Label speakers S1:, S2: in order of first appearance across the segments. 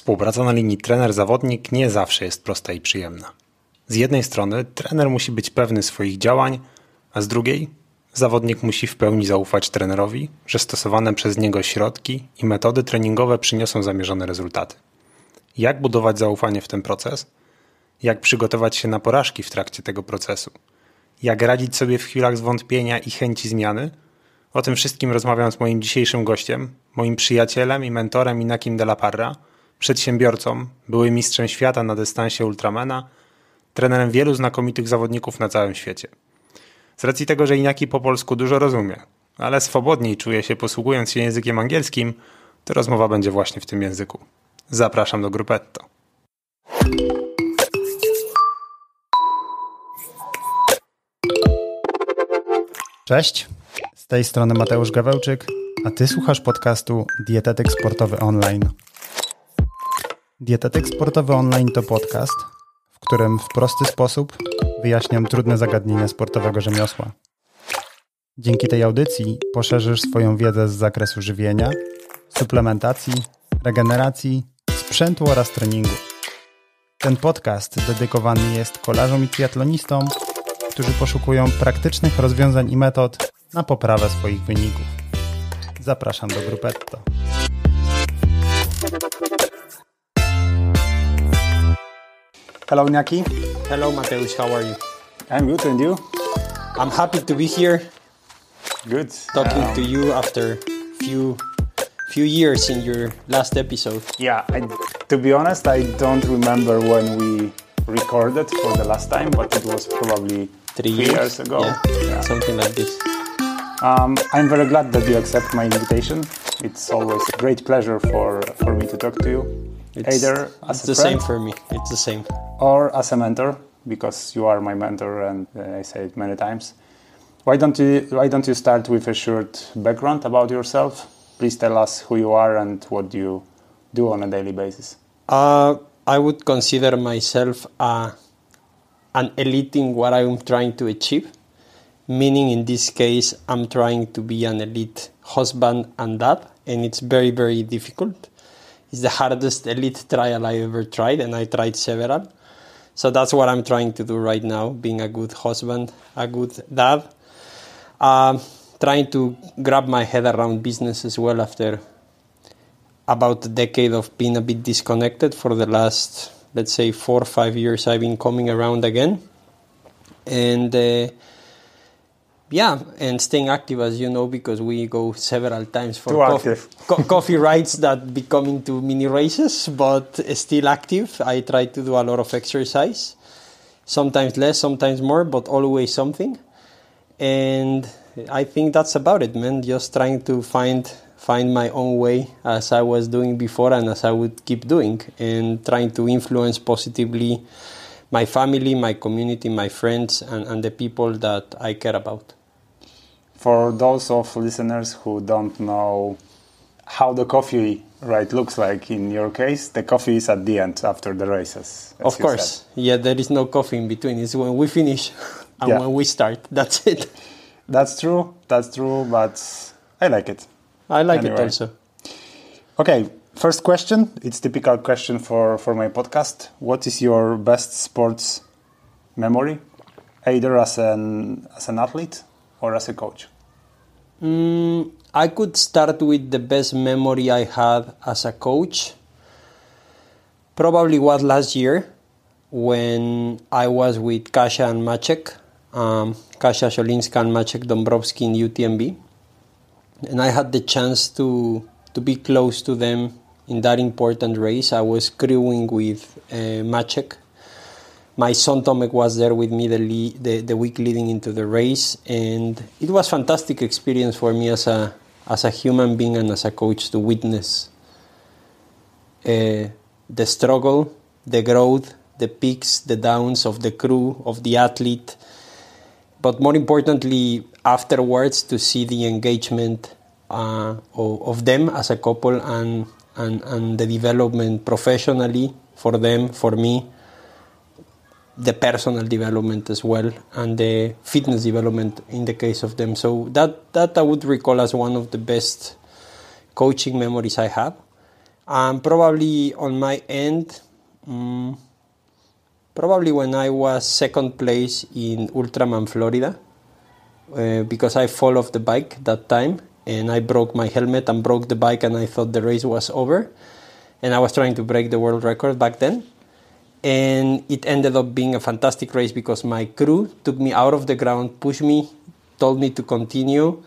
S1: Współpraca na linii trener-zawodnik nie zawsze jest prosta i przyjemna. Z jednej strony trener musi być pewny swoich działań, a z drugiej zawodnik musi w pełni zaufać trenerowi, że stosowane przez niego środki i metody treningowe przyniosą zamierzone rezultaty. Jak budować zaufanie w ten proces? Jak przygotować się na porażki w trakcie tego procesu? Jak radzić sobie w chwilach zwątpienia i chęci zmiany? O tym wszystkim rozmawiam z moim dzisiejszym gościem, moim przyjacielem i mentorem Inakim de la Parra, przedsiębiorcą, byłym mistrzem świata na dystansie Ultramana, trenerem wielu znakomitych zawodników na całym świecie. Z racji tego, że Inaki po polsku dużo rozumie, ale swobodniej czuje się posługując się językiem angielskim, to rozmowa będzie właśnie w tym języku. Zapraszam do Gruppetto.
S2: Cześć, z tej strony Mateusz Gawełczyk, a Ty słuchasz podcastu Dietetyk Sportowy Online. Dietetyk Sportowy Online to podcast, w którym w prosty sposób wyjaśniam trudne zagadnienia sportowego rzemiosła. Dzięki tej audycji poszerzysz swoją wiedzę z zakresu żywienia, suplementacji, regeneracji, sprzętu oraz treningu. Ten podcast dedykowany jest kolarzom i triatlonistom, którzy poszukują praktycznych rozwiązań i metod na poprawę swoich wyników. Zapraszam do Gruppetto.
S3: Hello, Inaki.
S4: Hello, Mateusz. How are you?
S3: I'm good, and you?
S4: I'm happy to be here.
S3: Good.
S4: Talking to you after few years in your last episode.
S3: Yeah, to be honest, I don't remember when we recorded for the last time, but it was probably 3 years ago.
S4: Yeah, something like this.
S3: I'm very glad that you accept my invitation. It's always a great pleasure for me to talk to you. Either as a friend,
S4: same for me. It's the same.
S3: Or as a mentor, because you are my mentor, and I say it many times. Why don't you start with a short background about yourself? Please tell us who you are and what you do on a daily basis.
S4: I would consider myself an elite in what I'm trying to achieve. Meaning, in this case, I'm trying to be an elite husband and dad, and it's very, very difficult. It's the hardest elite trial I ever tried, and I tried several. So that's what I'm trying to do right now, being a good husband, a good dad. Trying to grab my head around business as well after about a decade of being a bit disconnected. For the last, let's say, 4 or 5 years, I've been coming around again. And and staying active, as you know, because we go several times for coffee rides that become into mini races, but still active. I try to do a lot of exercise, sometimes less, sometimes more, but always something. And I think that's about it, man. Just trying to find my own way as I was doing before and as I would keep doing, and trying to influence positively my family, my community, my friends, and the people that I care about.
S3: For those of listeners who don't know how the coffee ride looks like in your case, the coffee is at the end after the races.
S4: Of course. Yeah, there is no coffee in between. It's when we finish and when we start. That's it.
S3: That's true, but I like it.
S4: I like it also.
S3: Okay, first question. It's typical question for my podcast. What is your best sports memory, either as an athlete or as a coach?
S4: I could start with the best memory I had as a coach. Probably was last year when I was with Kasia and Maciek, Kasia Solinska and Maciek Dąbrowski in UTMB. And I had the chance to be close to them in that important race. I was crewing with Maciek. My son Tomek was there with me the week leading into the race, and it was fantastic experience for me as a human being and as a coach to witness the struggle, the growth, the peaks, the downs of the crew, of the athlete, but more importantly, afterwards to see the engagement of them as a couple and the development professionally for them, for me, the personal development as well, and the fitness development in the case of them. So that I would recall as one of the best coaching memories I have. Probably on my end, probably when I was second place in Ultraman, Florida, because I fall off the bike that time and I broke my helmet and broke the bike and I thought the race was over. And I was trying to break the world record back then. And it ended up being a fantastic race because my crew took me out of the ground, pushed me, told me to continue.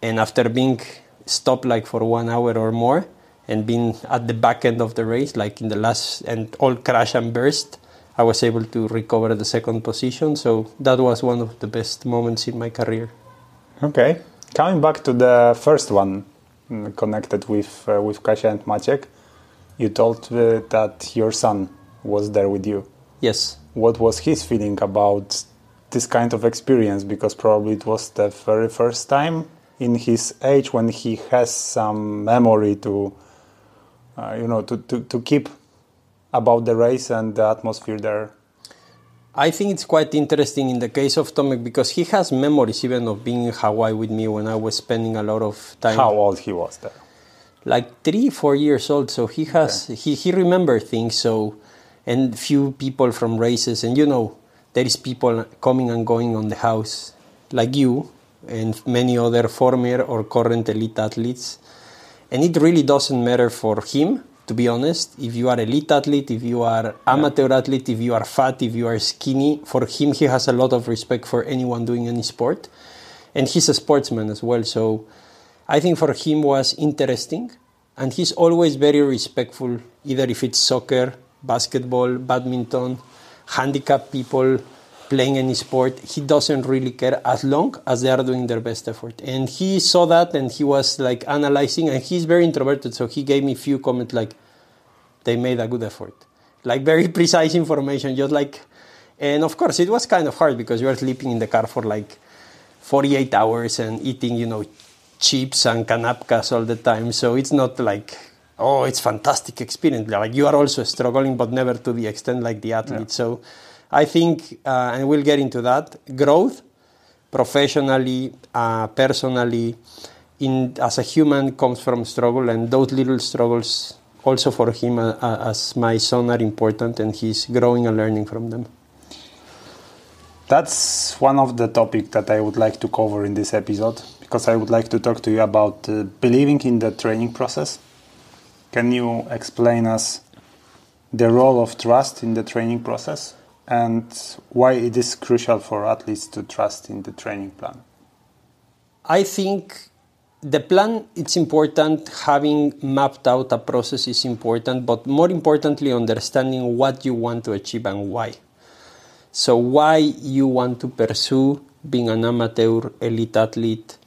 S4: And after being stopped like for 1 hour or more and being at the back end of the race, like in the last, and all crash and burst, I was able to recover the second position. So that was one of the best moments in my career.
S3: Okay. Coming back to the first one, connected with Kasia and Maciek, you told that your son was there with you.
S4: Yes.
S3: What was his feeling about this kind of experience? Because probably it was the very first time in his age when he has some memory to keep about the race and the atmosphere there.
S4: I think it's quite interesting in the case of Tomek because he has memories even of being in Hawaii with me when I was spending a lot of time.
S3: How old he was there?
S4: Like 3-4 years old. So he has he remembers things. So, and few people from races, and there is people coming and going on the house like you and many other former or current elite athletes. And it really doesn't matter for him, to be honest, if you are elite athlete, if you are amateur athlete, if you are fat, if you are skinny. For him, he has a lot of respect for anyone doing any sport. And he's a sportsman as well. So I think for him was interesting. And he's always very respectful, either if it's soccer, basketball, badminton, handicapped people playing any sport. He doesn't really care as long as they are doing their best effort. And he saw that and he was like analyzing, and he's very introverted. So he gave me a few comments like, they made a good effort. Like very precise information, just like, and of course it was kind of hard because you are sleeping in the car for like 48 hours and eating, chips and kanapkas all the time. So it's not like, oh, it's fantastic experience. Like you are also struggling, but never to the extent like the athlete. Yeah. So I think, and we'll get into that, growth, professionally, personally, as a human comes from struggle, and those little struggles also for him as my son are important, and he's growing and learning from them.
S3: That's one of the topics that I would like to cover in this episode, because I would like to talk to you about believing in the training process. Can you explain us the role of trust in the training process and why it is crucial for athletes to trust in the training plan?
S4: I think the plan, it's important. Having mapped out a process is important, but more importantly, understanding what you want to achieve and why. So why you want to pursue being an amateur elite athlete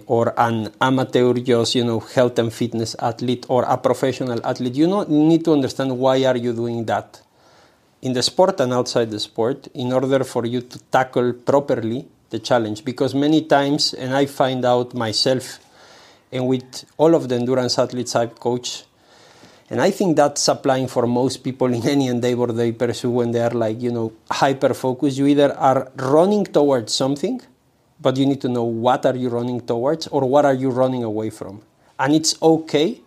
S4: or an amateur just, health and fitness athlete or a professional athlete. You need to understand why are you doing that in the sport and outside the sport in order for you to tackle properly the challenge. Because many times, and I find out myself and with all of the endurance athletes I've coached, and I think that's applying for most people in any endeavor they pursue when they are like, hyper-focused. You either are running towards something, but you need to know what are you running towards or what are you running away from. And it's okay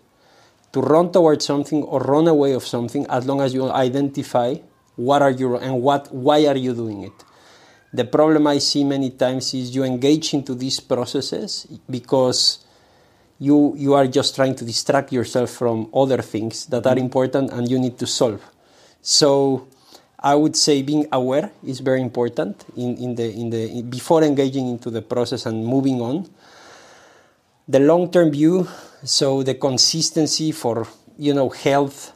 S4: to run towards something or run away of something as long as you identify what are you and why are you doing it. The problem I see many times is you engage into these processes because you are just trying to distract yourself from other things that are important and you need to solve. So I would say being aware is very important before engaging into the process and moving on. The long-term view, so the consistency for health,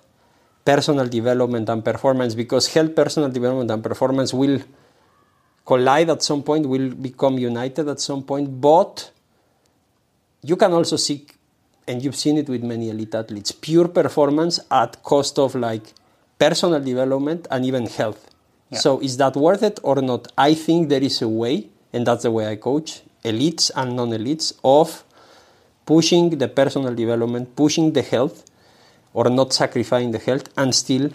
S4: personal development and performance, because health, personal development and performance will collide at some point, will become united at some point, but you can also seek, and you've seen it with many elite athletes, pure performance at cost of like personal development and even health. Yeah. So is that worth it or not? I think there is a way, and that's the way I coach elites and non-elites, of pushing the personal development, pushing the health, or not sacrificing the health, and still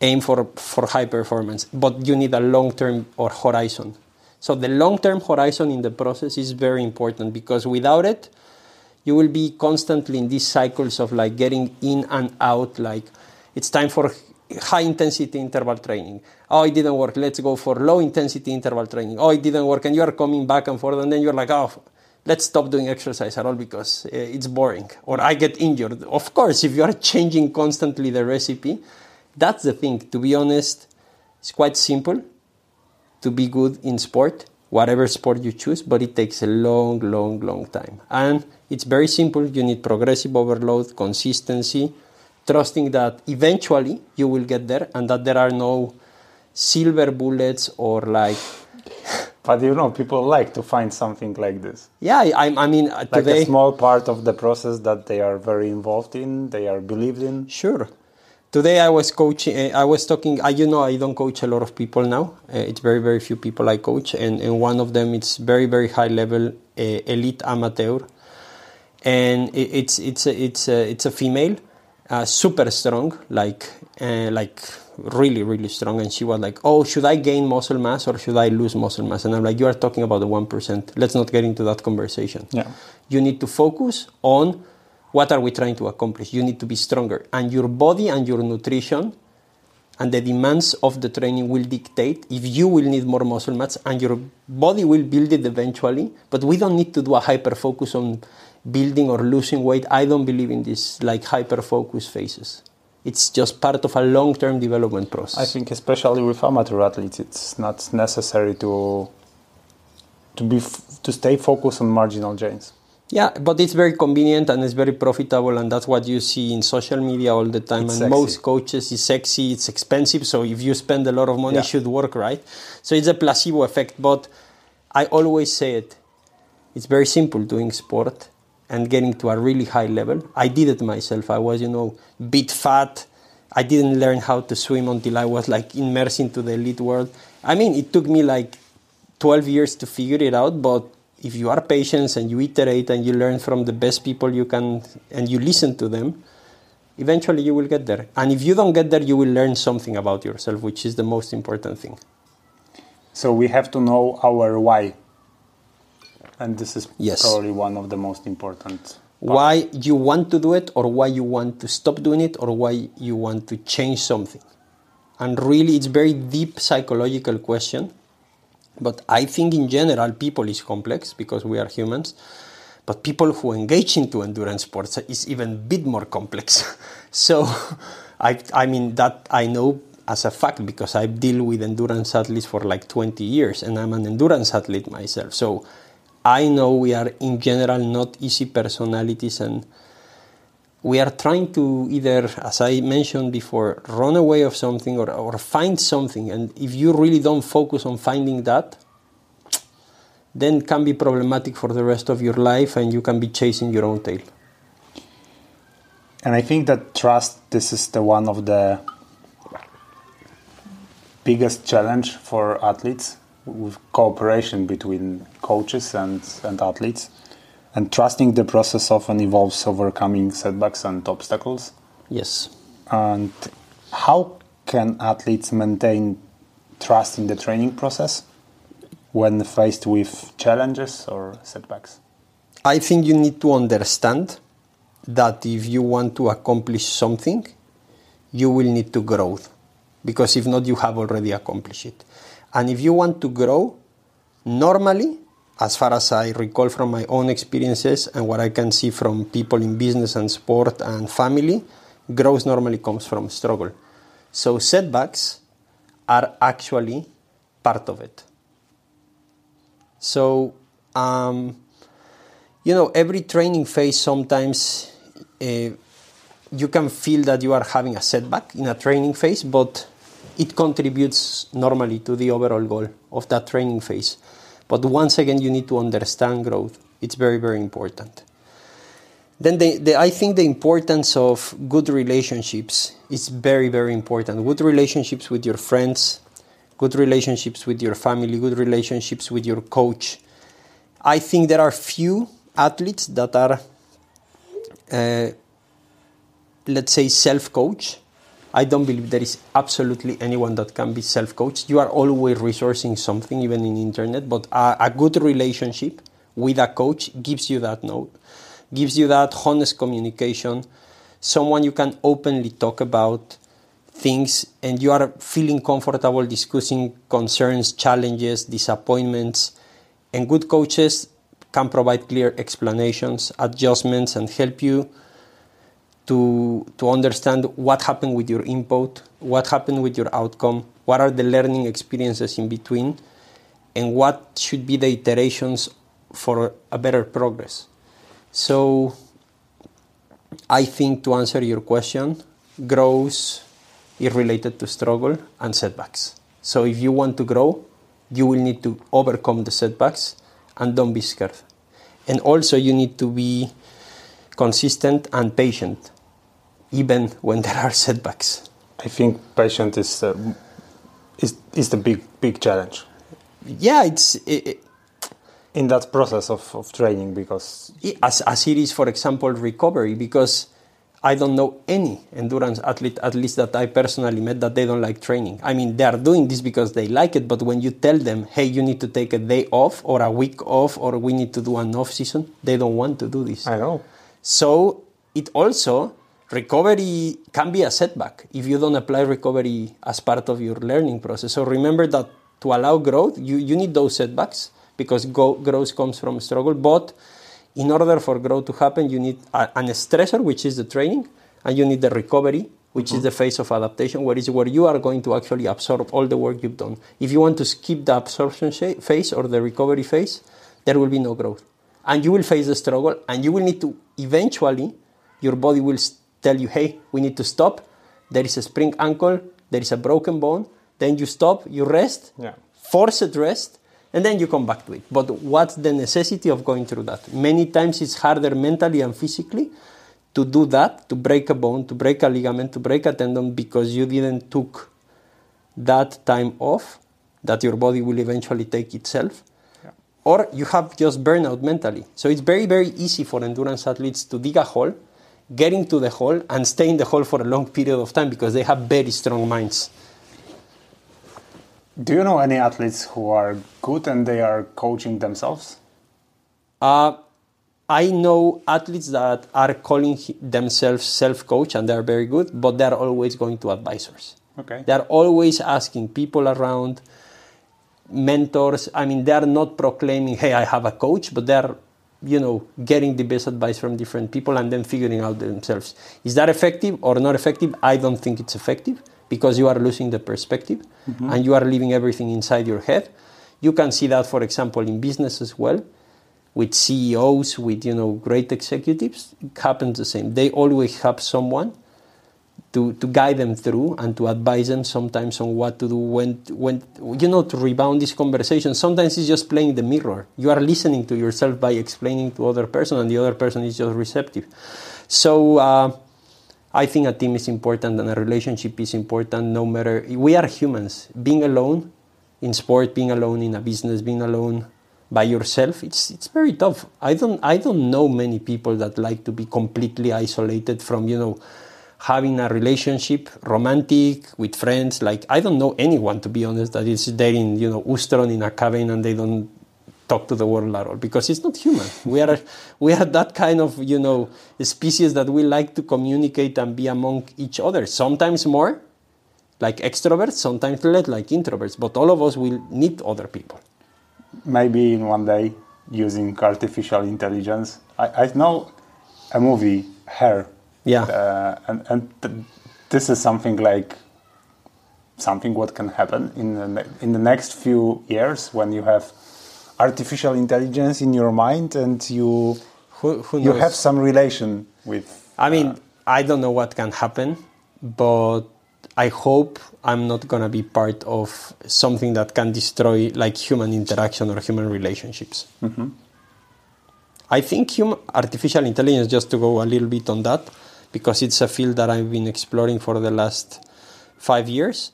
S4: aim for high performance. But you need a long-term or horizon. So the long-term horizon in the process is very important because without it, You will be constantly in these cycles of like getting in and out, like it's time for high intensity interval training. Oh, it didn't work. Let's go for low intensity interval training. Oh, it didn't work. And you are coming back and forth. And then you're like, oh, let's stop doing exercise at all because it's boring. Or I get injured. Of course, if you are changing constantly the recipe, that's the thing. To be honest, it's quite simple to be good in sport, whatever sport you choose, but it takes a long, long, long time. And it's very simple. You need progressive overload, consistency, trusting that eventually you will get there and that there are no silver bullets or like...
S3: But you know, people like to find something like this.
S4: Yeah, I mean,
S3: like
S4: today...
S3: a small part of the process that they are very involved in, they are believed in.
S4: Sure. Today I was coaching, I was talking, I don't coach a lot of people now. It's very, very few people I coach. And one of them, it's very, very high level, elite amateur. And it's a female, super strong, like really, really strong. And she was like, oh, should I gain muscle mass or should I lose muscle mass? And I'm like, you are talking about the 1%. Let's not get into that conversation.
S3: Yeah.
S4: You need to focus on what are we trying to accomplish. You need to be stronger. And your body and your nutrition and the demands of the training will dictate if you will need more muscle mass, and your body will build it eventually. But we don't need to do a hyper focus on building or losing weight. I don't believe in this like hyper focus phases. It's just part of a long-term development process.
S3: I think especially with amateur athletes, it's not necessary to stay focused on marginal gains.
S4: Yeah, but it's very convenient and it's very profitable, and that's what you see in social media all the time.
S3: It's
S4: and
S3: sexy.
S4: Most coaches, it's sexy, it's expensive, so if you spend a lot of money, it should work, right? So it's a placebo effect, but I always say it. It's very simple doing sport and getting to a really high level. I did it myself. I was, bit fat. I didn't learn how to swim until I was like immersed into the elite world. I mean, it took me like 12 years to figure it out, but if you are patient and you iterate and you learn from the best people you can and you listen to them, eventually you will get there. And if you don't get there, you will learn something about yourself, which is the most important thing.
S3: So we have to know our why. And this is
S4: Yes.
S3: probably one of the most important parts.
S4: Why you want to do it, or why you want to stop doing it, or why you want to change something. And really, it's very deep psychological question. But I think in general, people is complex because we are humans. But people who engage into endurance sports is even a bit more complex. So, I mean, that I know as a fact because I deal with endurance athletes for like 20 years and I'm an endurance athlete myself. So, I know we are in general not easy personalities, and we are trying to either, as I mentioned before, run away of something or find something. And if you really don't focus on finding that, then it can be problematic for the rest of your life and you can be chasing your own tail.
S3: And I think that trust, this is the one of the biggest challenge for athletes, with cooperation between coaches and athletes. And trusting the process often involves overcoming setbacks and obstacles.
S4: Yes.
S3: And how can athletes maintain trust in the training process when faced with challenges or setbacks?
S4: I think you need to understand that if you want to accomplish something, you will need to grow. Because if not, you have already accomplished it. And if you want to grow, normally, as far as I recall from my own experiences and what I can see from people in business and sport and family, growth normally comes from struggle. So setbacks are actually part of it. So, every training phase, sometimes you can feel that you are having a setback in a training phase, but it contributes normally to the overall goal of that training phase. But once again, you need to understand growth. It's very, very important. Then I think the importance of good relationships is very, very important. Good relationships with your friends, good relationships with your family, good relationships with your coach. I think there are few athletes that are, let's say, self-coach. I don't believe there is absolutely anyone that can be self-coached. You are always resourcing something, even in internet, but a good relationship with a coach gives you that gives you that honest communication, someone you can openly talk about things and you are feeling comfortable discussing concerns, challenges, disappointments. And good coaches can provide clear explanations, adjustments, and help you to understand what happened with your input, what happened with your outcome, what are the learning experiences in between, and what should be the iterations for a better progress. So I think, to answer your question, growth is related to struggle and setbacks. So if you want to grow, you will need to overcome the setbacks and don't be scared. And also you need to be consistent and patient, even when there are setbacks.
S1: I think patience is the big challenge.
S4: Yeah,
S1: in that process of training, because
S4: as it is, for example, recovery, because I don't know any endurance athlete, at least that I personally met, that they don't like training. I mean, they are doing this because they like it, but when you tell them, hey, you need to take a day off or a week off, or we need to do an off season, they don't want to do this.
S1: I know.
S4: So it also, recovery can be a setback if you don't apply recovery as part of your learning process. So remember that to allow growth, you need those setbacks, because growth comes from struggle. But in order for growth to happen, you need an stressor, which is the training, and you need the recovery, which is the phase of adaptation, where you are going to actually absorb all the work you've done. If you want to skip the absorption phase or the recovery phase, there will be no growth. And you will face the struggle, and you will need to, eventually, your body will tell you, hey, we need to stop. There is a sprained ankle, there is a broken bone. Then you stop, you rest, forced rest, and then you come back to it. But what's the necessity of going through that? Many times it's harder mentally and physically to do that, to break a bone, to break a ligament, to break a tendon, because you didn't took that time off that your body will eventually take itself. Yeah. Or you have just burnout mentally. So it's very, very easy for endurance athletes to dig a hole, get into the hole, and stay in the hole for a long period of time because they have very strong minds.
S3: Do you know any athletes who are good and they are coaching themselves?
S4: I know athletes that are calling themselves self-coach and they're very good, but they're always going to advisors.
S3: Okay.
S4: They're always asking people around, mentors. I mean, they're not proclaiming, hey, I have a coach, but they're, getting the best advice from different people and then figuring out themselves. Is that effective or not effective? I don't think it's effective, because you are losing the perspective and you are leaving everything inside your head. You can see that, for example, in business as well, with CEOs, with great executives. It happens the same. They always have someone to guide them through and to advise them sometimes on what to do, when to rebound this conversation. Sometimes it's just playing the mirror. You are listening to yourself by explaining to other person, and the other person is just receptive. So I think a team is important and a relationship is important. No matter, we are humans. Being alone in sport, being alone in a business, being alone by yourself, it's very tough. I don't know many people that like to be completely isolated from having a relationship, romantic, with friends. Like, I don't know anyone, to be honest, that is there in Ustron in a cabin and they don't talk to the world at all, because it's not human. We are that kind of species that we like to communicate and be among each other. Sometimes more like extroverts, sometimes less like introverts. But all of us will need other people.
S3: Maybe in one day, using artificial intelligence. I know a movie, Her.
S4: Yeah.
S3: This is something what can happen in the next few years, when you have artificial intelligence in your mind and you have some relation with...
S4: I mean, I don't know what can happen, but I hope I'm not going to be part of something that can destroy human interaction or human relationships. Mm-hmm. I think artificial intelligence, just to go a little bit on that, because it's a field that I've been exploring for the last 5 years,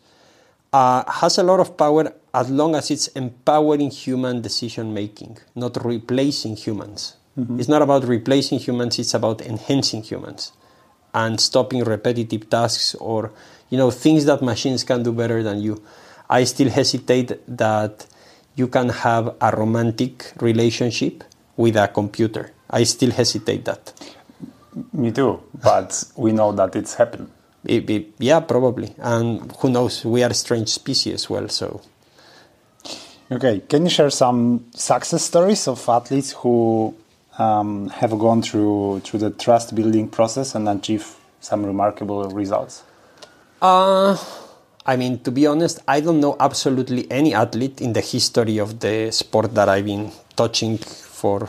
S4: has a lot of power as long as it's empowering human decision-making, not replacing humans. Mm-hmm. It's not about replacing humans, it's about enhancing humans and stopping repetitive tasks or, things that machines can do better than you. I still hesitate that you can have a romantic relationship with a computer. I still hesitate that.
S3: Me too, but we know that it's happened.
S4: Yeah, probably. And who knows, we are a strange species as well, so...
S3: Okay, can you share some success stories of athletes who have gone through the trust building process and achieve some remarkable results?
S4: I mean, to be honest, I don't know absolutely any athlete in the history of the sport that I've been touching for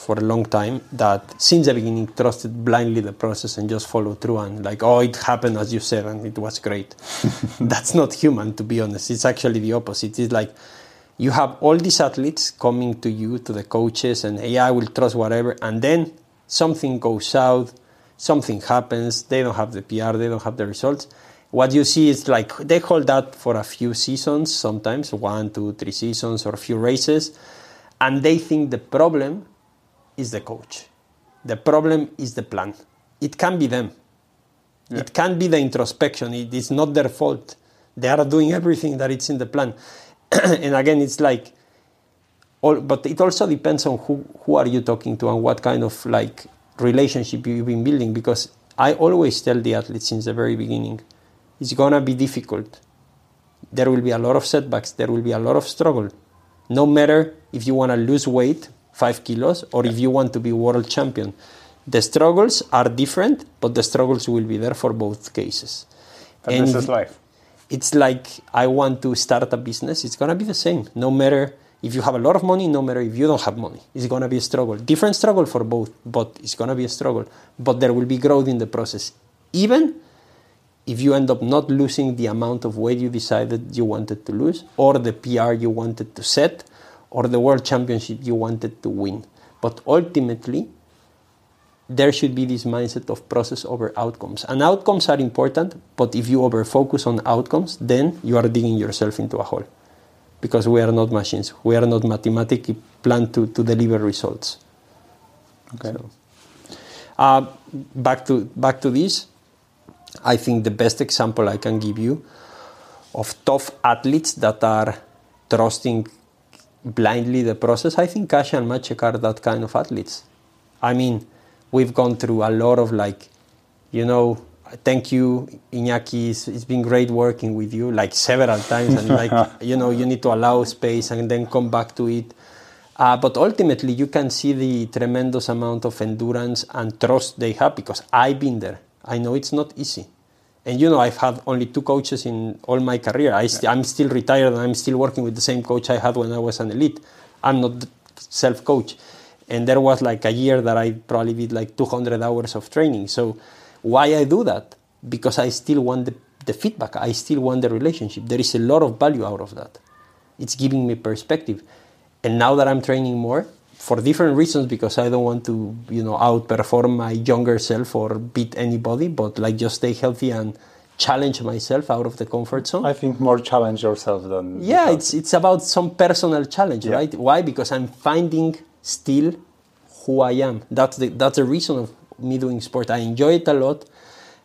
S4: a long time that since the beginning trusted blindly the process and just followed through and like, oh, it happened as you said and it was great. That's not human, to be honest. It's actually the opposite. It's like you have all these athletes coming to you, to the coaches, and hey, I will trust whatever, and then something goes south, something happens, they don't have the PR, they don't have the results. What you see is like they hold that for a few seasons, sometimes 1, 2, 3 seasons or a few races, and they think the problem is the coach. The problem is the plan. It can be them. Yeah. It can be the introspection. It is not their fault. They are doing everything that it's in the plan. And again, it's like, but it also depends on who are you talking to and what kind of like relationship you've been building. Because I always tell the athletes since the very beginning, it's gonna be difficult. There will be a lot of setbacks. There will be a lot of struggle. No matter if you want to lose weight, 5 kilos, or if you want to be world champion. The struggles are different, but the struggles will be there for both cases.
S3: And this is life.
S4: It's like I want to start a business. It's going to be the same. No matter if you have a lot of money, no matter if you don't have money. It's going to be a struggle. Different struggle for both, but it's going to be a struggle. But there will be growth in the process. Even if you end up not losing the amount of weight you decided you wanted to lose, or the PR you wanted to set, or the world championship you wanted to win. But ultimately, there should be this mindset of process over outcomes. And outcomes are important, but if you over-focus on outcomes, then you are digging yourself into a hole. Because we are not machines. We are not mathematically planned to deliver results.
S3: Okay.
S4: So, back to this, I think the best example I can give you of tough athletes that are trusting blindly the process, I think Kasia and Maciek are that kind of athletes. I mean, we've gone through a lot of thank you, Iñaki, it's been great working with you, like several times, and you need to allow space and then come back to it. But ultimately, you can see the tremendous amount of endurance and trust they have because I've been there. I know it's not easy. And I've had only 2 coaches in all my career. I'm still retired and I'm still working with the same coach I had when I was an elite. I'm not self-coach. And there was like a year that I probably did like 200 hours of training. So why I do that? Because I still want the feedback. I still want the relationship. There is a lot of value out of that. It's giving me perspective. And now that I'm training more, for different reasons, because I don't want to, outperform my younger self or beat anybody, but like just stay healthy and challenge myself out of the comfort zone.
S3: I think more challenge yourself than...
S4: Yeah, it's about some personal challenge, right? Why? Because I'm finding still who I am. That's the reason of me doing sport. I enjoy it a lot.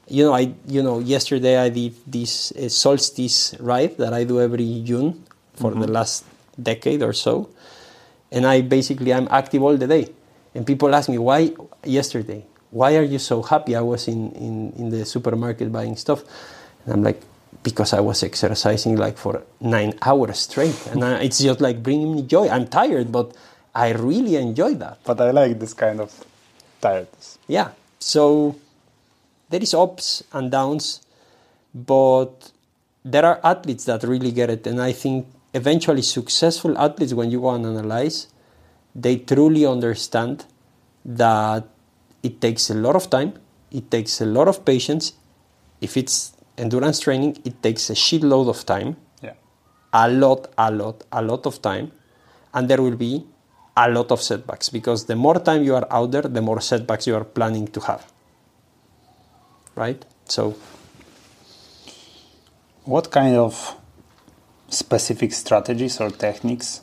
S4: Yesterday I did this solstice ride that I do every June for the last decade or so. And I'm active all the day. And people ask me, why yesterday? Why are you so happy? I was in the supermarket buying stuff. And I'm like, because I was exercising like for 9 hours straight. And it's just like bringing me joy. I'm tired, but I really enjoy that.
S3: But I like this kind of tiredness.
S4: Yeah. So there is ups and downs, but there are athletes that really get it. And I think eventually successful athletes, when you go and analyze, they truly understand that it takes a lot of time, it takes a lot of patience. If it's endurance training, it takes a shitload of time.
S3: Yeah.
S4: A lot of time. And there will be a lot of setbacks, because the more time you are out there, the more setbacks you are planning to have. Right? So,
S3: what kind of specific strategies or techniques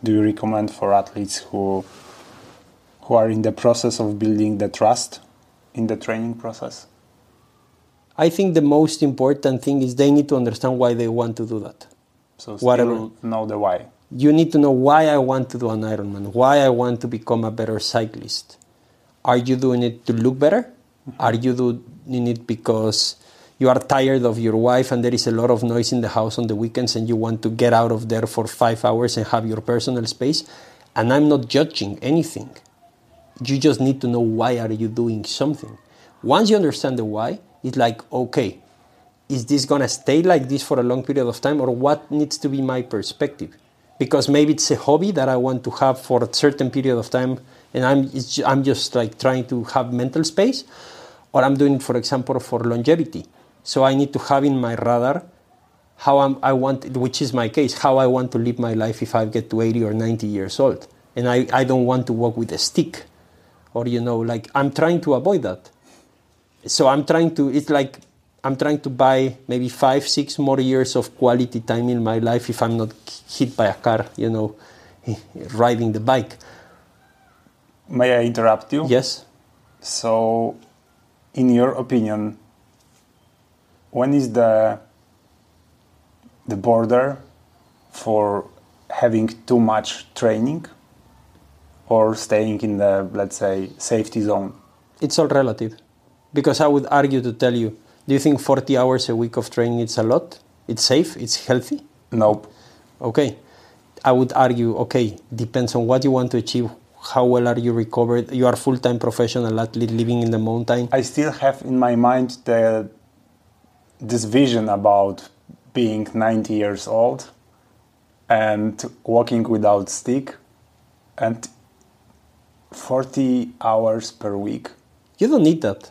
S3: do you recommend for athletes who are in the process of building the trust in the training process?
S4: I think the most important thing is they need to understand why they want to do that.
S3: So still know the why.
S4: You need to know why I want to do an Ironman, why I want to become a better cyclist. Are you doing it to look better? Are you doing it because you are tired of your wife and there is a lot of noise in the house on the weekends and you want to get out of there for 5 hours and have your personal space? And I'm not judging anything. You just need to know why are you doing something. Once you understand the why, it's like, okay, is this going to stay like this for a long period of time, or what needs to be my perspective? Because maybe it's a hobby that I want to have for a certain period of time and I'm just like trying to have mental space, or I'm doing it, for example, for longevity. So I need to have in my radar how I want, which is my case, how I want to live my life if I get to 80 or 90 years old. And I don't want to walk with a stick. Or, like I'm trying to avoid that. So I'm trying to buy maybe 5-6 more years of quality time in my life if I'm not hit by a car, riding the bike.
S3: May I interrupt you?
S4: Yes.
S3: So, in your opinion, when is the border for having too much training or staying in the, let's say, safety zone?
S4: It's all relative. Because I would argue to tell you, do you think 40 hours a week of training is a lot? It's safe? It's healthy?
S3: Nope.
S4: Okay. I would argue, okay, depends on what you want to achieve. How well are you recovered? You are a full-time professional athlete living in the mountain.
S3: I still have in my mind this vision about being 90 years old and walking without stick and 40 hours per week.
S4: You don't need that.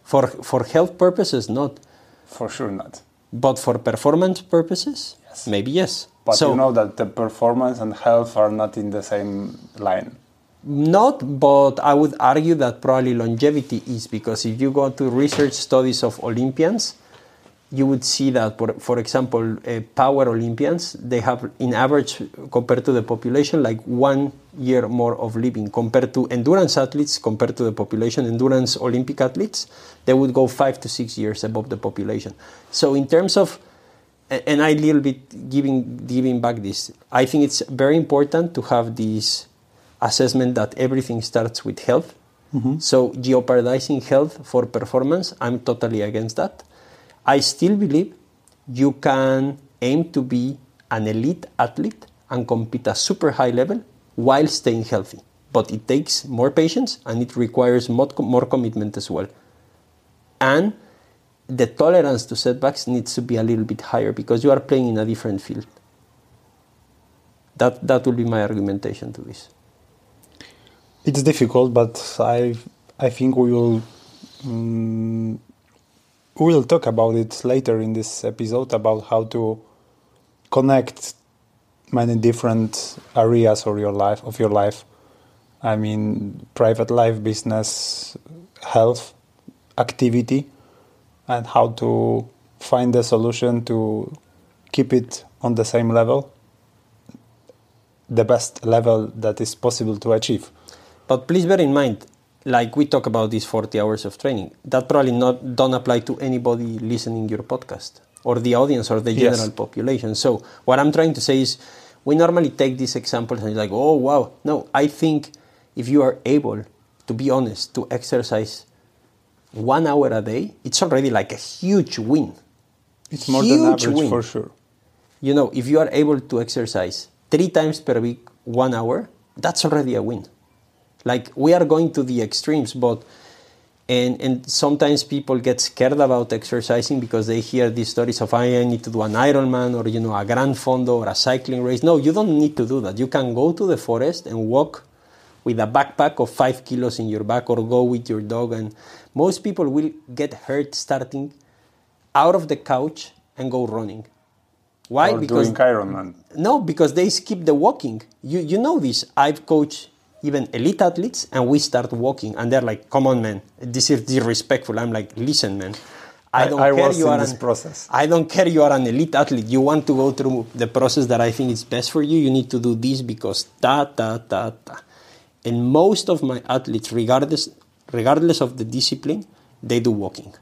S4: For health purposes, not.
S3: For sure not.
S4: But for performance purposes,
S3: yes.
S4: Maybe yes.
S3: But you know that the performance and health are not in the same line.
S4: Not, but I would argue that probably longevity is, because if you go to research studies of Olympians, you would see that, for example, power Olympians, they have, in average, compared to the population, like 1 year more of living. Compared to endurance athletes, compared to the population, endurance Olympic athletes, they would go 5 to 6 years above the population. So in terms of, and I a little bit giving back this, I think it's very important to have this assessment that everything starts with health. Mm-hmm. So jeopardizing health for performance, I'm totally against that. I still believe you can aim to be an elite athlete and compete at super high level while staying healthy. But it takes more patience and it requires more commitment as well. And the tolerance to setbacks needs to be a little bit higher because you are playing in a different field. That will be my argumentation to this.
S3: It's difficult, but I think we will talk about it later in this episode, about how to connect many different areas of your life. I mean, private life, business, health, activity, and how to find a solution to keep it on the same level, the best level that is possible to achieve.
S4: But please bear in mind, like we talk about these 40 hours of training, that probably don't apply to anybody listening your podcast or the audience or the general population. So what I'm trying to say is we normally take these examples and it's like, oh, wow. No, I think if you are able, to be honest, to exercise 1 hour a day, it's already like a huge win.
S3: It's more than average for sure.
S4: You know, if you are able to exercise 3 times per week, 1 hour, that's already a win. Like, we are going to the extremes, but and sometimes people get scared about exercising because they hear these stories of, I need to do an Ironman or, a Gran Fondo or a cycling race. No, you don't need to do that. You can go to the forest and walk with a backpack of 5 kilos in your back or go with your dog. And most people will get hurt starting out of the couch and go running. Why?
S3: Or because doing Ironman.
S4: No, because they skip the walking. You know this. I've coached even elite athletes, and we start walking, and they're like, come on, man, this is disrespectful. I'm like, listen, man, I don't care you are an elite athlete. You want to go through the process that I think is best for you. You need to do this because And most of my athletes, regardless of the discipline, they do walking.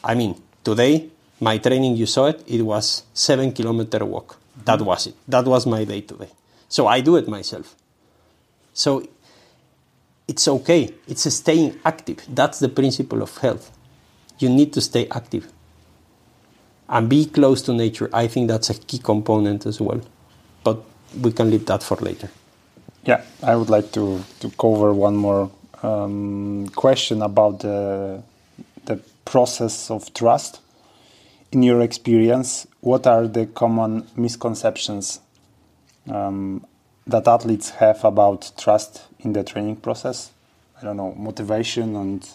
S4: I mean, today, my training, you saw it, it was 7-kilometer walk. That was it. That was my day-to-day. So I do it myself. So it's okay. It's staying active. That's the principle of health. You need to stay active. And be close to nature. I think that's a key component as well. But we can leave that for later.
S3: Yeah, I would like to cover one more question about the process of trust. In your experience, what are the common misconceptions that athletes have about trust in the training process? I don't know, motivation and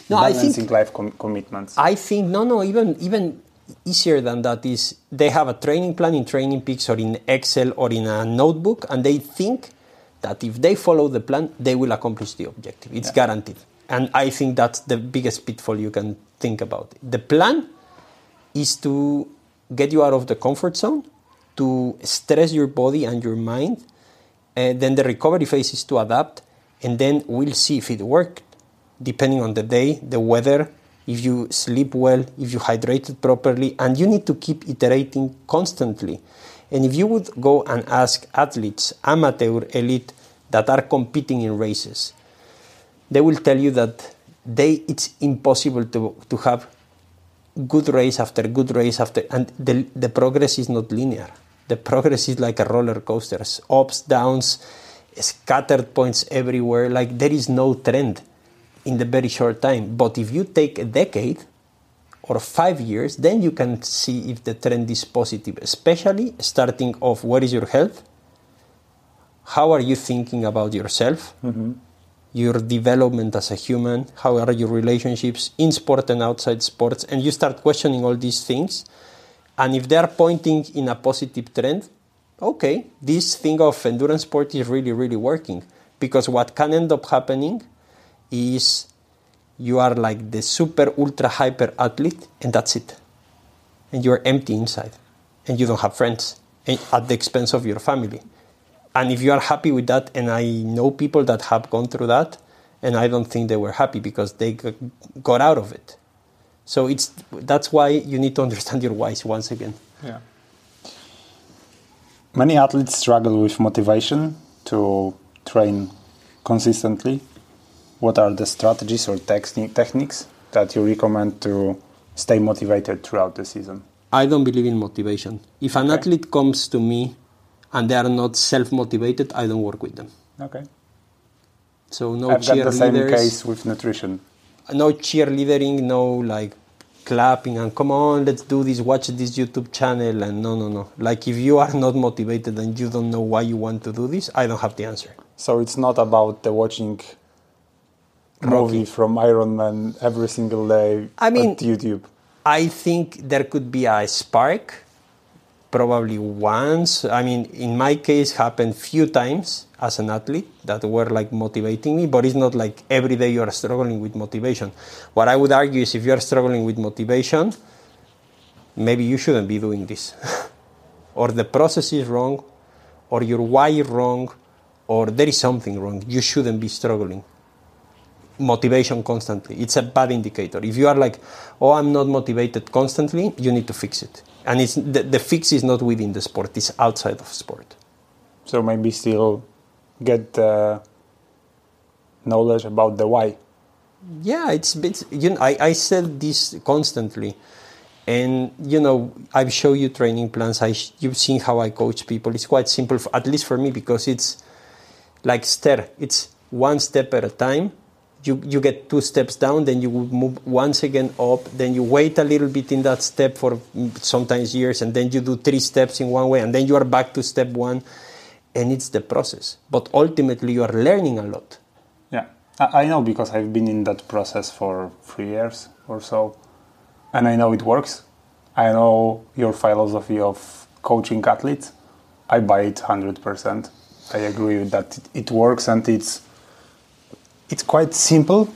S3: balancing life commitments.
S4: I think, even easier than that is they have a training plan in Training Peaks or in Excel or in a notebook, and they think that if they follow the plan, they will accomplish the objective. It's guaranteed. And I think that's the biggest pitfall you can think about. The plan is to get you out of the comfort zone, to stress your body and your mind. Then the recovery phase is to adapt, and then we'll see if it worked, depending on the day, the weather, if you sleep well, if you hydrated properly, and you need to keep iterating constantly. And if you would go and ask athletes, amateur, elite, that are competing in races, they will tell you that it's impossible to have good race after good race after, and the progress is not linear. The progress is like a roller coaster, ups, downs, scattered points everywhere. Like there is no trend in the very short time. But if you take a decade or 5 years, then you can see if the trend is positive, especially starting off, what is your health? How are you thinking about yourself? Mm-hmm. Your development as a human? How are your relationships in sport and outside sports? And you start questioning all these things. And if they are pointing in a positive trend, okay, this thing of endurance sport is really, really working. Because what can end up happening is you are like the super, ultra, hyper athlete, and that's it. And you're empty inside. And you don't have friends at the expense of your family. And if you are happy with that, and I know people that have gone through that, and I don't think they were happy because they got out of it. So that's why you need to understand your whys once again.
S3: Yeah. Many athletes struggle with motivation to train consistently. What are the strategies or techniques that you recommend to stay motivated throughout the season?
S4: I don't believe in motivation. If an athlete comes to me and they are not self-motivated, I don't work with them.
S3: Okay.
S4: So no
S3: I've
S4: cheerleaders.
S3: got the same case with nutrition.
S4: No cheerleadering, no like clapping and come on, let's do this, watch this YouTube channel, and no. Like if you are not motivated and you don't know why you want to do this, I don't have the answer.
S3: So it's not about the watching movie from Iron Man every single day on YouTube.
S4: I think there could be a spark, probably once. In my case, happened few times as an athlete that were like motivating me, but it's not like every day you are struggling with motivation. What I would argue is if you are struggling with motivation, maybe you shouldn't be doing this. Or the process is wrong, or your why is wrong, or there is something wrong. You shouldn't be struggling. Motivation constantly. It's a bad indicator. If you are like, I'm not motivated constantly, you need to fix it. And it's the fix is not within the sport, it's outside of sport.
S3: So maybe still get knowledge about the why.
S4: Yeah, I said this constantly. And, I've shown you training plans. You've seen how I coach people. It's quite simple, at least for me, because it's like stair. It's one step at a time. You get 2 steps down, then you move once again up, then you wait a little bit in that step for sometimes years, and then you do 3 steps in one way, and then you are back to step 1, and it's the process. But ultimately, you are learning a lot.
S3: Yeah, I know because I've been in that process for 3 years or so, and I know it works. I know your philosophy of coaching athletes. I buy it 100%. I agree with that. It works, and it's quite simple,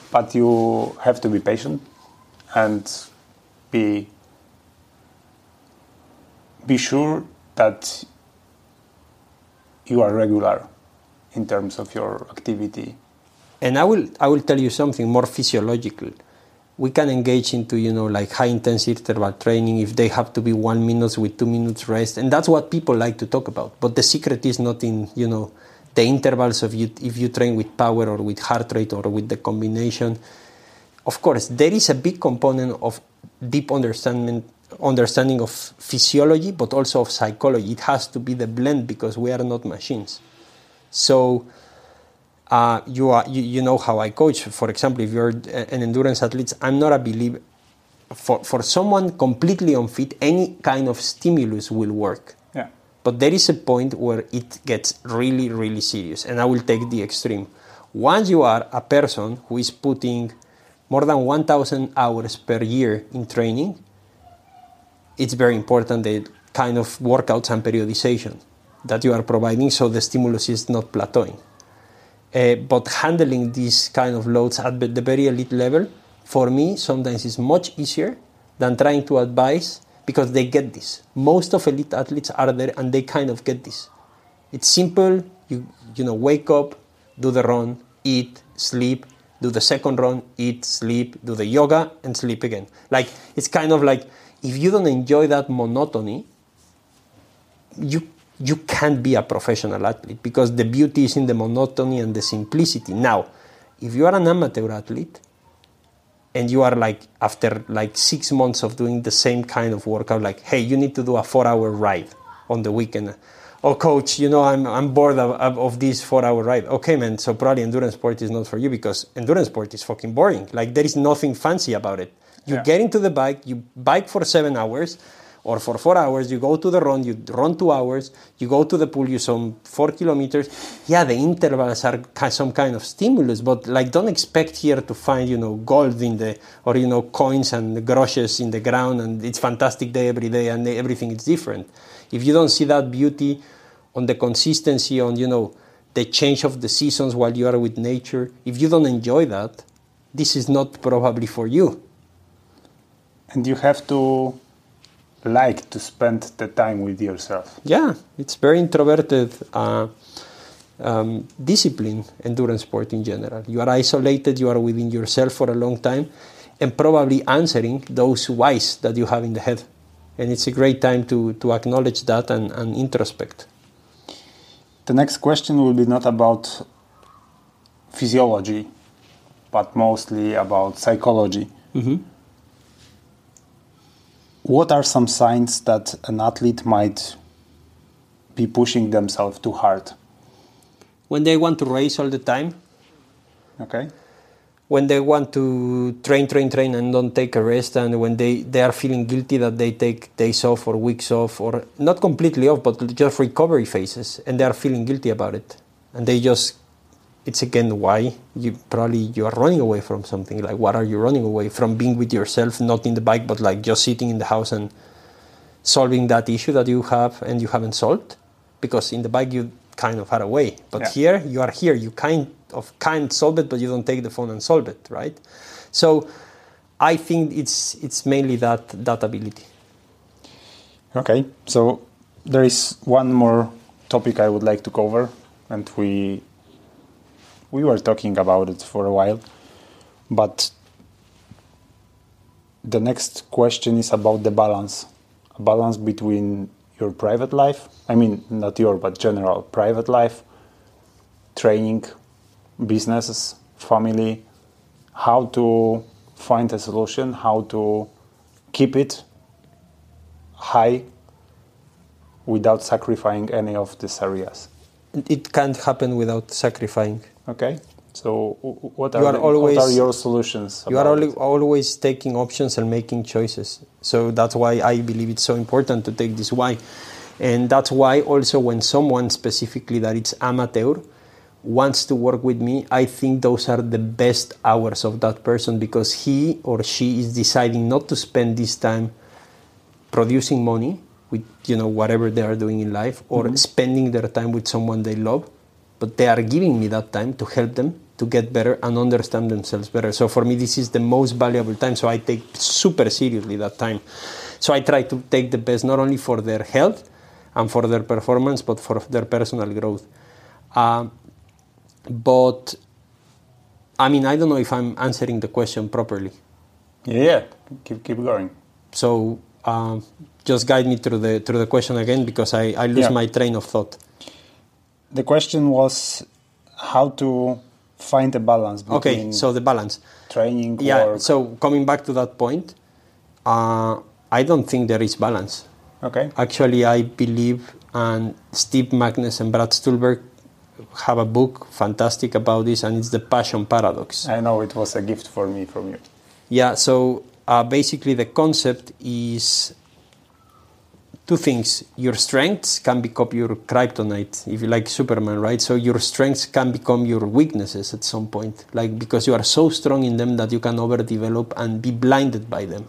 S3: but you have to be patient and be sure that you are regular in terms of your activity.
S4: And I will tell you something more physiological. we can engage into, like high-intensity interval training if they have to be 1 minute with 2 minutes rest. And that's what people like to talk about. But the secret is not in, the intervals of if you train with power or with heart rate or with the combination. Of course, there is a big component of deep understanding of physiology, but also of psychology. It has to be the blend because we are not machines. So you know how I coach. For example, if you're an endurance athlete, I'm not a believer. For someone completely unfit, any kind of stimulus will work.
S3: Yeah.
S4: But there is a point where it gets really, really serious, and I will take the extreme. Once you are a person who is putting more than 1,000 hours per year in training, it's very important the kind of workouts and periodization that you are providing so the stimulus is not plateauing. But handling these kind of loads at the very elite level, for me, sometimes is much easier than trying to advise because they get this. Most of elite athletes are there and they kind of get this. It's simple. You wake up, do the run, eat, sleep, do the second run, eat, sleep, do the yoga, and sleep again. Like, it's kind of like, if you don't enjoy that monotony, you can't be a professional athlete because the beauty is in the monotony and the simplicity. Now, if you are an amateur athlete and you are like, after like 6 months of doing the same kind of workout, like, hey, you need to do a 4-hour ride on the weekend. Oh, coach, I'm bored of this 4-hour ride. Okay, man, so probably endurance sport is not for you because endurance sport is fucking boring. Like, there is nothing fancy about it. You get into the bike, you bike for 7 hours, or for 4 hours, you go to the run, you run 2 hours, you go to the pool, you swim 4 kilometers. Yeah, the intervals are some kind of stimulus, but like, don't expect here to find, gold in or coins and groches in the ground, and it's fantastic day every day, and everything is different. If you don't see that beauty on the consistency, on, the change of the seasons while you are with nature, if you don't enjoy that, this is not probably for you.
S3: And you have to like to spend the time with yourself.
S4: Yeah, it's very introverted discipline, endurance sport in general. You are isolated, you are within yourself for a long time, and probably answering those whys that you have in the head. And it's a great time to acknowledge that and introspect.
S3: The next question will be not about physiology, but mostly about psychology.
S4: Mm-hmm.
S3: What are some signs that an athlete might be pushing themselves too hard?
S4: When they want to race all the time.
S3: Okay.
S4: When they want to train and don't take a rest, and when they are feeling guilty that they take days off or weeks off, or not completely off, but just recovery phases, and they are feeling guilty about it. And they just, it's again why you are running away from something. Like, what are you running away from? Being with yourself, not in the bike, but like just sitting in the house and solving that issue that you have and you haven't solved. Because in the bike you kind of are away, but here you are here. You can't solve it, but you don't take the phone and solve it, right? So I think it's mainly that ability.
S3: Okay, so there is one more topic I would like to cover, and we were talking about it for a while, but the next question is about the balance between your private life, I mean, not your, but general private life, training, businesses, family, how to find a solution, how to keep it high without sacrificing any of these areas.
S4: It can't happen without sacrificing.
S3: Okay. So what are your solutions?
S4: You are always taking options and making choices. So that's why I believe it's so important to take this why. And that's why also when someone specifically that it's amateur wants to work with me, I think those are the best hours of that person, because he or she is deciding not to spend this time producing money with whatever they are doing in life, or spending their time with someone they love, but they are giving me that time to help them to get better and understand themselves better. So for me, this is the most valuable time. So I take super seriously that time. So I try to take the best, not only for their health and for their performance, but for their personal growth. But I mean, I don't know if I'm answering the question properly.
S3: Yeah. Keep going.
S4: So just guide me through the question again, because I lose my train of thought.
S3: The question was how to find a balance between...
S4: Okay, so the balance.
S3: Training,
S4: yeah,
S3: work...
S4: So coming back to that point, I don't think there is balance.
S3: Okay.
S4: Actually, I believe, and Steve Magnus and Brad Stulberg have a book, fantastic, about this, and it's the passion paradox.
S3: I know, it was a gift for me from you.
S4: Yeah, so basically the concept is two things. Your strengths can become your kryptonite, if you like Superman, right? So your strengths can become your weaknesses at some point, like because you are so strong in them that you can overdevelop and be blinded by them.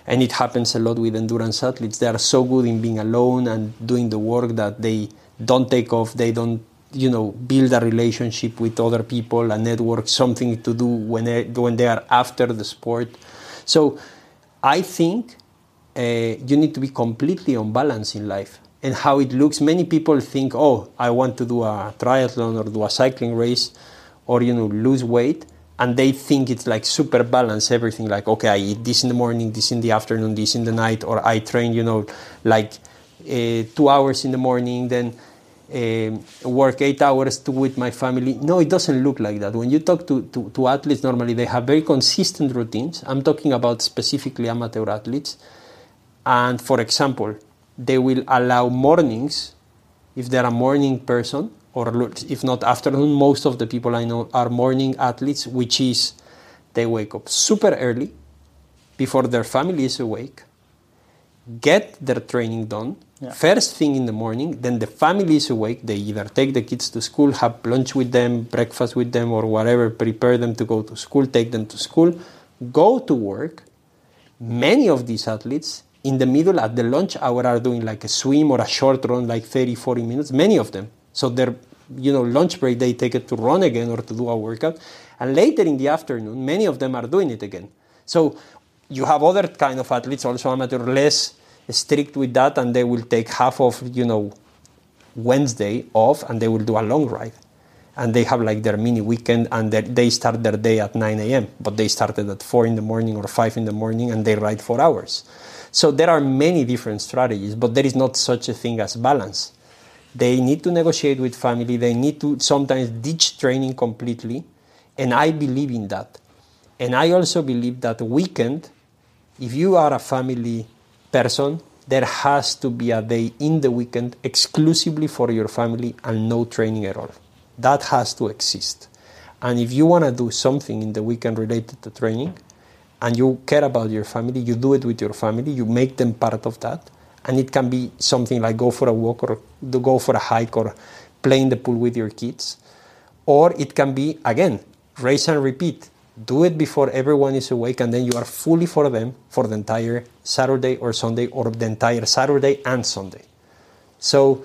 S4: And it happens a lot with endurance athletes. They are so good in being alone and doing the work that they don't take off, they don't, build a relationship with other people, a network, something to do when they are after the sport. So I think you need to be completely on balance in life. And how it looks, many people think, I want to do a triathlon or do a cycling race or, lose weight. And they think it's like super balanced, everything. Like, okay, I eat this in the morning, this in the afternoon, this in the night. Or I train, 2 hours in the morning, then work 8 hours with my family. No, it doesn't look like that. When you talk to athletes, normally they have very consistent routines. I'm talking about specifically amateur athletes. And for example, they will allow mornings, if they're a morning person, or if not afternoon. Most of the people I know are morning athletes, which is they wake up super early before their family is awake, get their training done, first thing in the morning, then the family is awake, they either take the kids to school, have lunch with them, breakfast with them, or whatever, prepare them to go to school, take them to school, go to work. Many of these athletes in the middle at the lunch hour are doing like a swim or a short run, like 30, 40 minutes, many of them. So their lunch break, they take it to run again or to do a workout. And later in the afternoon, many of them are doing it again. So you have other kind of athletes, also amateur, less strict with that, and they will take half of, Wednesday off, and they will do a long ride. And they have like their mini weekend, and they start their day at 9 a.m., but they started at 4 in the morning or 5 in the morning, and they ride 4 hours. So there are many different strategies, but there is not such a thing as balance. They need to negotiate with family. They need to sometimes ditch training completely. And I believe in that. And I also believe that weekend, if you are a family person, there has to be a day in the weekend exclusively for your family and no training at all. That has to exist. And if you want to do something in the weekend related to training and you care about your family, you do it with your family, you make them part of that. And it can be something like go for a walk or go for a hike or play in the pool with your kids. Or it can be, again, race and repeat. Do it before everyone is awake, and then you are fully for them for the entire Saturday or Sunday, or the entire Saturday and Sunday. So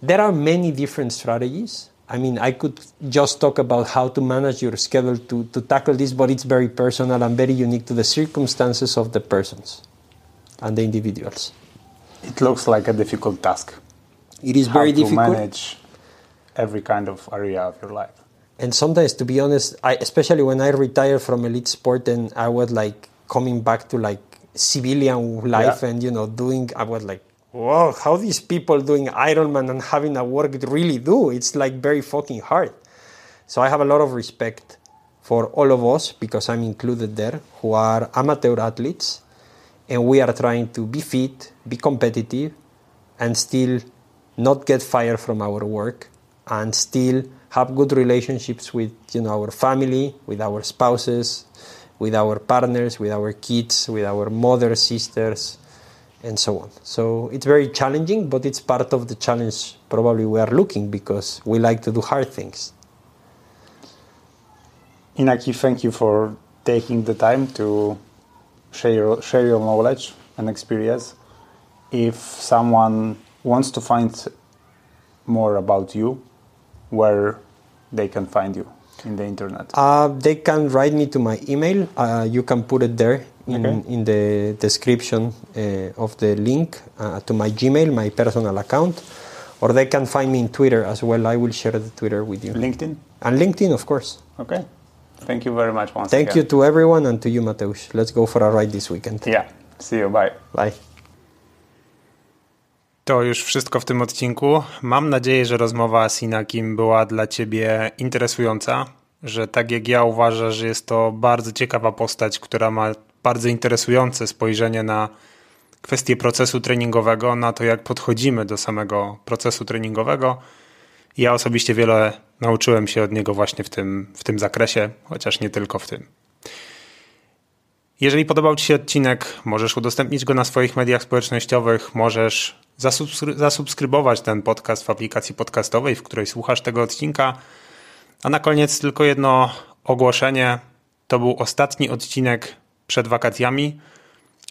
S4: there are many different strategies. I mean, I could just talk about how to manage your schedule to tackle this, but it's very personal and very unique to the circumstances of the persons and the individuals.
S3: It looks like a difficult task.
S4: It is very difficult.
S3: How to manage every kind of area of your life.
S4: And sometimes, to be honest, especially when I retired from elite sport and I was like coming back to like civilian life and, I was like, whoa, how these people doing Ironman and having a work really do? It's like very fucking hard. So I have a lot of respect for all of us, because I'm included there, who are amateur athletes. And we are trying to be fit, be competitive, and still not get fired from our work, and still have good relationships with our family, with our spouses, with our partners, with our kids, with our mothers, sisters, and so on. So it's very challenging, but it's part of the challenge probably we are looking, because we like to do hard things.
S3: Inaki, thank you for taking the time to share your knowledge and experience. If someone wants to find more about you, where they can find you in the internet?
S4: They can write me to my email. You can put it there in the description of the link to my Gmail, my personal account. Or they can find me in Twitter as well. I will share the Twitter with you.
S3: LinkedIn?
S4: And LinkedIn, of course.
S3: Okay. Thank you very much once
S4: Thank
S3: again.
S4: you to everyone and to you, Mateusz. Let's go for a ride this weekend.
S3: Yeah. See you. Bye.
S4: Bye.
S1: To już wszystko w tym odcinku. Mam nadzieję, że rozmowa z Inakim była dla Ciebie interesująca, że tak jak ja uważasz, że jest to bardzo ciekawa postać, która ma bardzo interesujące spojrzenie na kwestię procesu treningowego, na to jak podchodzimy do samego procesu treningowego. Ja osobiście wiele nauczyłem się od niego właśnie w tym zakresie, chociaż nie tylko w tym. Jeżeli podobał Ci się odcinek, możesz udostępnić go na swoich mediach społecznościowych, możesz zasubskrybować ten podcast w aplikacji podcastowej, w której słuchasz tego odcinka. A na koniec tylko jedno ogłoszenie. To był ostatni odcinek przed wakacjami.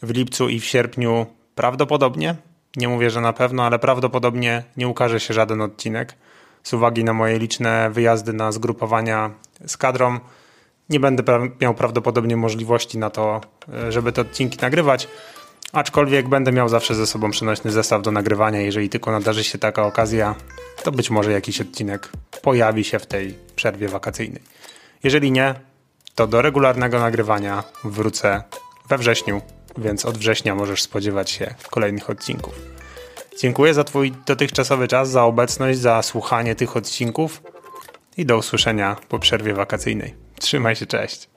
S1: W lipcu i w sierpniu prawdopodobnie, nie mówię, że na pewno, ale prawdopodobnie nie ukaże się żaden odcinek. Z uwagi na moje liczne wyjazdy na zgrupowania z kadrą nie będę miał prawdopodobnie możliwości na to, żeby te odcinki nagrywać, aczkolwiek będę miał zawsze ze sobą przenośny zestaw do nagrywania. Jeżeli tylko nadarzy się taka okazja, to być może jakiś odcinek pojawi się w tej przerwie wakacyjnej. Jeżeli nie, to do regularnego nagrywania wrócę we wrześniu, więc od września możesz spodziewać się kolejnych odcinków. Dziękuję za Twój dotychczasowy czas, za obecność, za słuchanie tych odcinków i do usłyszenia po przerwie wakacyjnej. Trzymaj się, cześć.